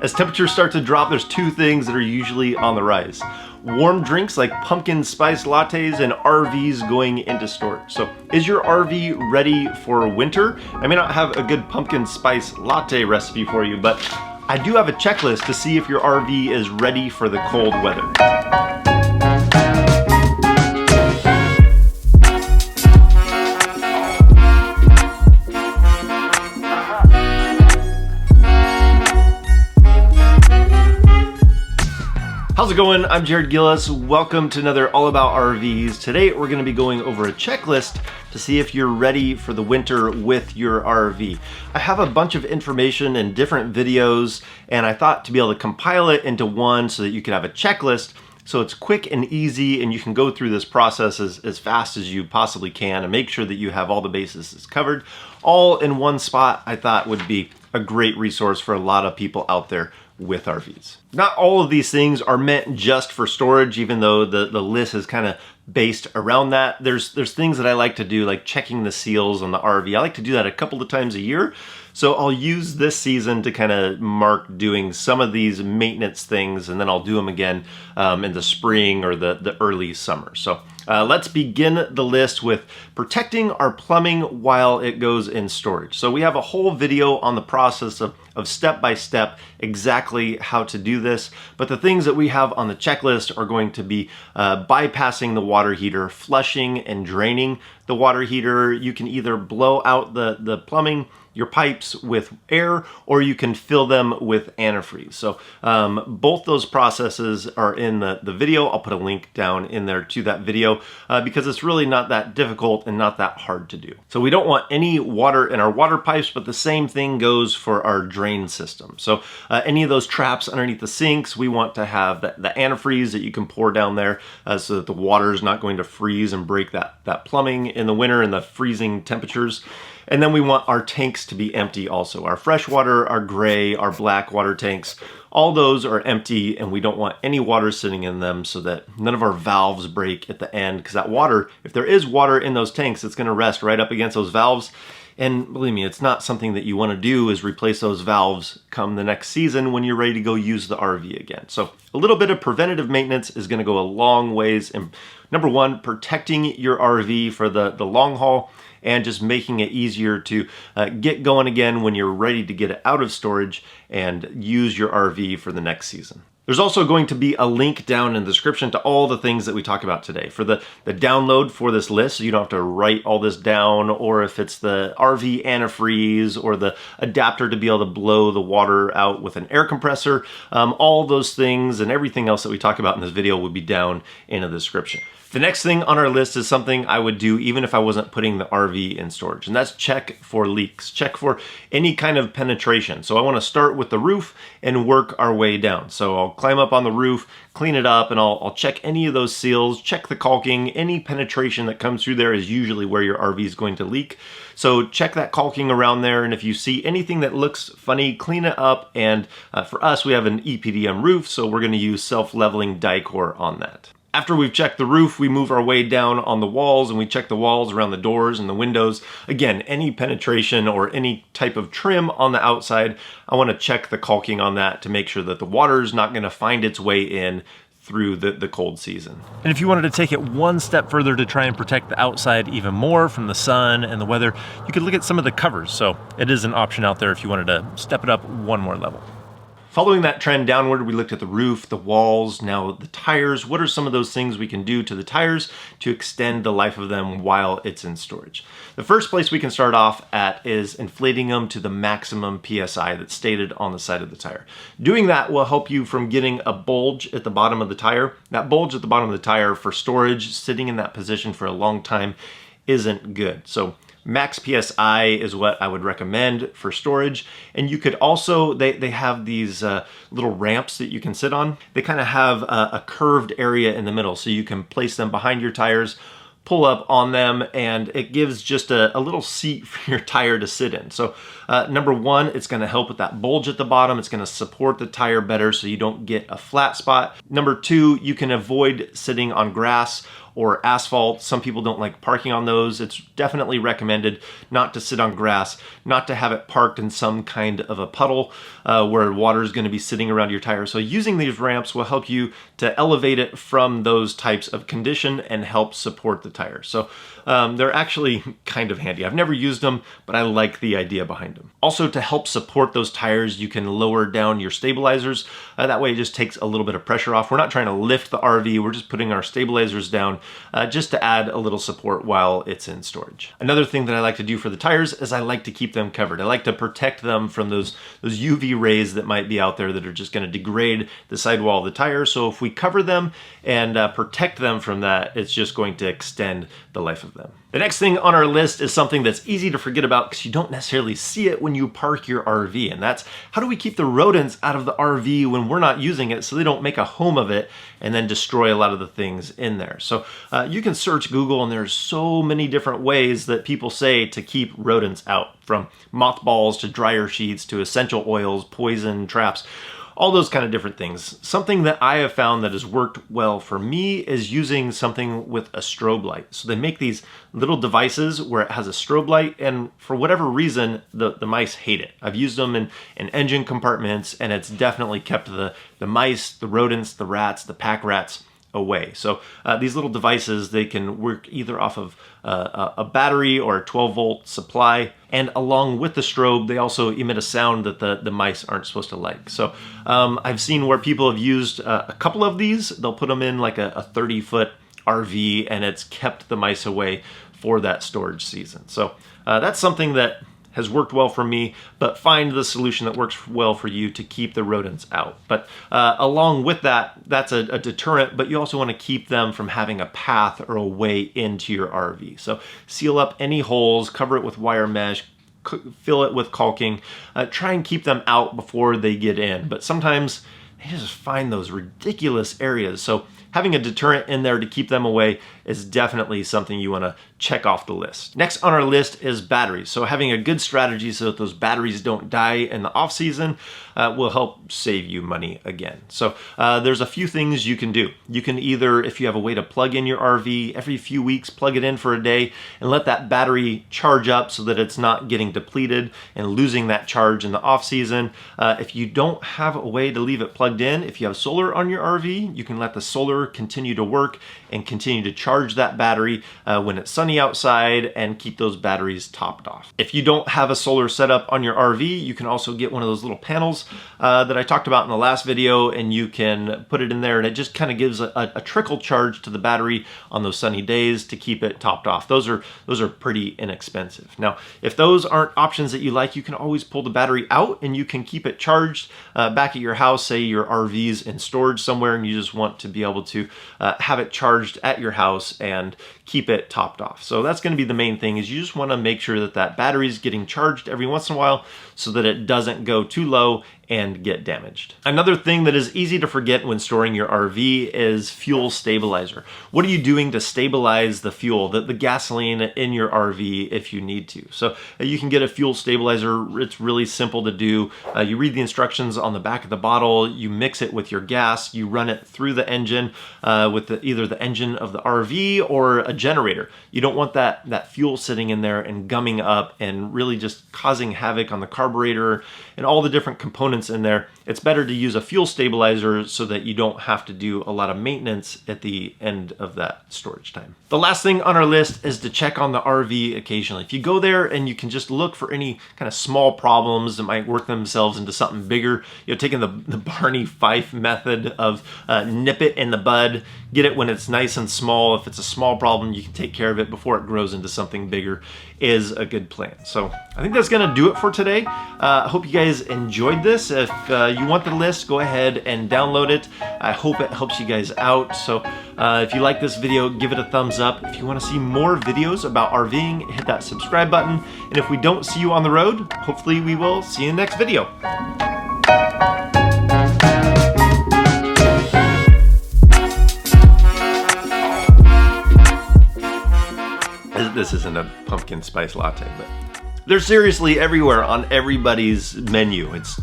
As temperatures start to drop, there's two things that are usually on the rise. Warm drinks like pumpkin spice lattes and RVs going into storage. So is your RV ready for winter? I may not have a good pumpkin spice latte recipe for you, but I do have a checklist to see if your RV is ready for the cold weather. How's it going? I'm Jared Gillis. Welcome to another All About RVs. Today we're going to be going over a checklist to see if you're ready for the winter with your RV. I have a bunch of information in different videos, and I thought to be able to compile it into one so that you can have a checklist so it's quick and easy and you can go through this process as fast as you possibly can and make sure that you have all the bases covered all in one spot. I thought would be a great resource for a lot of people out there with RVs. Not all of these things are meant just for storage, even though the list is kind of based around that. There's things that I like to do, like checking the seals on the RV. I like to do that a couple of times a year. So I'll use this season to kind of mark doing some of these maintenance things, and then I'll do them again in the spring or the early summer. So let's begin the list with protecting our plumbing while it goes in storage. So we have a whole video on the process of step-by-step exactly how to do this, but the things that we have on the checklist are going to be bypassing the water heater, flushing and draining the water heater. You can either blow out the plumbing, your pipes, with air, or you can fill them with antifreeze. So both those processes are in the video. I'll put a link down in there to that video because it's really not that difficult and not that hard to do. So we don't want any water in our water pipes, but the same thing goes for our drain system. So any of those traps underneath the sinks, we want to have the antifreeze that you can pour down there so that the water is not going to freeze and break that plumbing in the winter and the freezing temperatures. And then we want our tanks to be empty also. Our freshwater, our gray, our black water tanks, all those are empty, and we don't want any water sitting in them so that none of our valves break at the end, because that water, if there is water in those tanks, it's gonna rest right up against those valves. And believe me, it's not something that you want to do is replace those valves come the next season when you're ready to go use the RV again. So a little bit of preventative maintenance is going to go a long ways in, number one, protecting your RV for the long haul and just making it easier to get going again when you're ready to get it out of storage and use your RV for the next season. There's also going to be a link down in the description to all the things that we talk about today. For the download for this list, so you don't have to write all this down, or if it's the RV antifreeze or the adapter to be able to blow the water out with an air compressor, all those things and everything else that we talk about in this video will be down in the description. The next thing on our list is something I would do even if I wasn't putting the RV in storage, and that's check for leaks. Check for any kind of penetration. So I want to start with the roof and work our way down. So I'll climb up on the roof, clean it up, and I'll check any of those seals, check the caulking. Any penetration that comes through there is usually where your RV is going to leak. So check that caulking around there, and if you see anything that looks funny, clean it up. And for us, we have an EPDM roof, so we're going to use self-leveling Dicor on that. After we've checked the roof, we move our way down on the walls and we check the walls around the doors and the windows. Again, any penetration or any type of trim on the outside, I want to check the caulking on that to make sure that the water is not going to find its way in through the cold season. And if you wanted to take it one step further to try and protect the outside even more from the sun and the weather, you could look at some of the covers. So it is an option out there if you wanted to step it up one more level. Following that trend downward, we looked at the roof, the walls, now the tires. What are some of those things we can do to the tires to extend the life of them while it's in storage? The first place we can start off at is inflating them to the maximum PSI that's stated on the side of the tire. Doing that will help you from getting a bulge at the bottom of the tire. That bulge at the bottom of the tire for storage, sitting in that position for a long time, isn't good. So max PSI is what I would recommend for storage. And you could also, they have these little ramps that you can sit on. They kind of have a curved area in the middle, so you can place them behind your tires, pull up on them, and it gives just a little seat for your tire to sit in. So number one, it's going to help with that bulge at the bottom. It's going to support the tire better so you don't get a flat spot. Number two, you can avoid sitting on grass or asphalt. Some people don't like parking on those. It's definitely recommended not to sit on grass, not to have it parked in some kind of a puddle where water is going to be sitting around your tire. So using these ramps will help you to elevate it from those types of condition and help support the tire. So they're actually kind of handy. I've never used them, but I like the idea behind them. Also, to help support those tires, you can lower down your stabilizers. That way it just takes a little bit of pressure off. We're not trying to lift the RV, we're just putting our stabilizers down just to add a little support while it's in storage. Another thing that I like to do for the tires is I like to keep them covered. I like to protect them from those UV rays that might be out there that are just going to degrade the sidewall of the tire. So if we cover them and protect them from that, it's just going to extend the life of them. The next thing on our list is something that's easy to forget about because you don't necessarily see it when you park your RV, and that's how do we keep the rodents out of the RV when we're not using it so they don't make a home of it and then destroy a lot of the things in there. So you can search Google and there's so many different ways that people say to keep rodents out, from mothballs to dryer sheets to essential oils, poison traps, all those kind of different things. Something that I have found that has worked well for me is using something with a strobe light. So they make these little devices where it has a strobe light, and for whatever reason, the mice hate it. I've used them in engine compartments, and it's definitely kept the mice, the rodents, the rats, the pack rats away. So these little devices, they can work either off of a battery or a 12-volt supply, and along with the strobe they also emit a sound that the mice aren't supposed to like. So I've seen where people have used a couple of these. They'll put them in like a 30-foot RV, and it's kept the mice away for that storage season. So that's something that has worked well for me, but find the solution that works well for you to keep the rodents out. But along with that, that's a deterrent, but you also want to keep them from having a path or a way into your RV. So seal up any holes, cover it with wire mesh, fill it with caulking, try and keep them out before they get in. But sometimes they just find those ridiculous areas. So having a deterrent in there to keep them away is definitely something you want to check off the list. Next on our list is batteries. So having a good strategy so that those batteries don't die in the off season will help save you money again. So there's a few things you can do. You can either, if you have a way to plug in your RV, every few weeks plug it in for a day and let that battery charge up so that it's not getting depleted and losing that charge in the off season. If you don't have a way to leave it plugged in, if you have solar on your RV, you can let the solar continue to work and continue to charge that battery when it's sunny outside and keep those batteries topped off. If you don't have a solar setup on your RV, you can also get one of those little panels that I talked about in the last video, and you can put it in there and it just kind of gives a trickle charge to the battery on those sunny days to keep it topped off. Those are pretty inexpensive. Now, if those aren't options that you like, you can always pull the battery out and you can keep it charged back at your house. Say your RV's in storage somewhere and you just want to be able to have it charged at your house and keep it topped off. So that's going to be the main thing, is you just want to make sure that that battery is getting charged every once in a while so that it doesn't go too low and get damaged. Another thing that is easy to forget when storing your RV is fuel stabilizer. What are you doing to stabilize the fuel, the gasoline in your RV if you need to? So you can get a fuel stabilizer. It's really simple to do. You read the instructions on the back of the bottle, you mix it with your gas, you run it through the engine with either the engine of the RV or a generator. You don't want that fuel sitting in there and gumming up and really just causing havoc on the carburetor and all the different components in there. It's better to use a fuel stabilizer so that you don't have to do a lot of maintenance at the end of that storage time. The last thing on our list is to check on the RV occasionally. If you go there and you can just look for any kind of small problems that might work themselves into something bigger, you know, taking the Barney Fife method of nip it in the bud, get it when it's nice and small. If it's a small problem, you can take care of it before it grows into something bigger, is a good plan. So I think that's gonna do it for today. I hope you guys enjoyed this. If you want the list, go ahead and download it. I hope it helps you guys out. So if you like this video, give it a thumbs up. If you want to see more videos about RVing, hit that subscribe button. And if we don't see you on the road, hopefully we will see you in the next video. This isn't a pumpkin spice latte, but they're seriously everywhere on everybody's menu. It's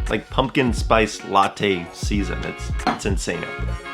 like pumpkin spice latte season. It's insane out there.